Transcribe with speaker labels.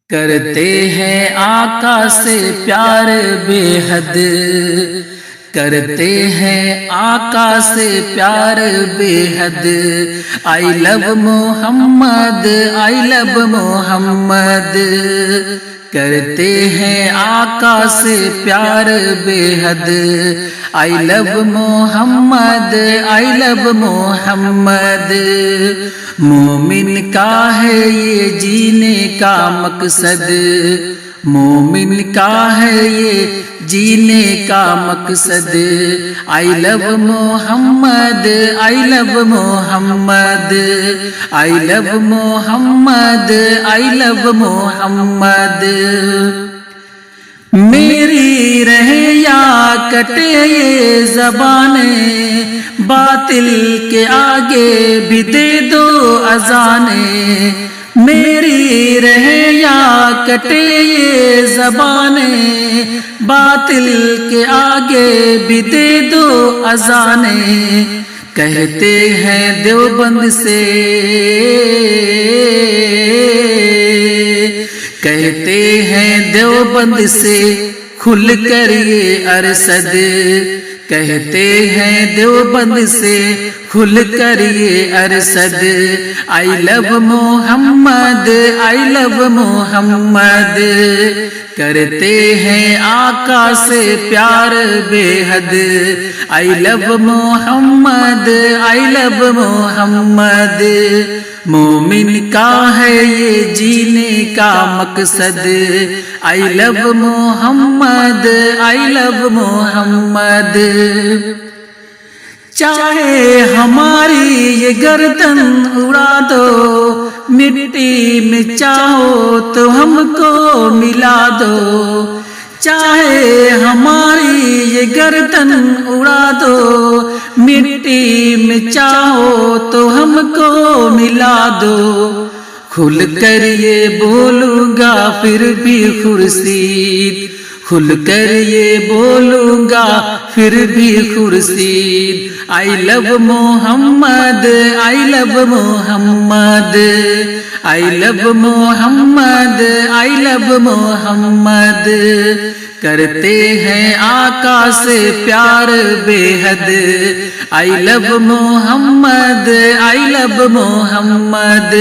Speaker 1: کرتے ہیں آقا سے پیار بے حد، کرتے ہیں آقا سے پیار بے حد. آئی لو محمد، آئی لو محمد. کرتے ہیں آقا سے پیار بے حد. آئی لو محمد، آئی لو محمد. مومن کا ہے یہ جینے کا مقصد، مومن کا ہے یہ جینے کا مقصد. آئی لو محمد، آئی لو محمد. آئی لو محمد، آئی لو محمد. میری رہے یا کٹے یہ زبانیں، باطل کے آگے بھی دے دو اذانیں. میری رہے یا کٹے یہ زبانیں، باطل کے آگے بھی دے دو اذانیں. کہتے ہیں دیوبند سے، کہتے ہیں دیوبند سے کھل کر یہ ارشد. کہتے ہیں دیوبند سے کھل کر یہ ارشد. آئی لو محمد، آئی لو محمد. کرتے ہیں آقا سے پیار بے حد. آئی لو محمد، آئی لو محمد. مومن کا ہے یہ جینے کا مقصد. آئی لو محمد، آئی لو محمد. چاہے ہماری یہ گردن اڑا دو، مٹی میں چاہو تو ہم کو ملا دو. چاہے ہماری یہ گردن اڑا دو، مٹی میں چاہو تو ہم کو ملا دو. کھل کر یہ بولوں گا پھر بھی خورشید، کھل کر یہ بولوں گا پھر بھی خورشید. آئی لو محمد، آئی لو محمد. آئی لو محمد، آئی لو محمد. کرتے ہیں آقا سے پیار بے حد. آئی لو محمد، آئی لو محمد.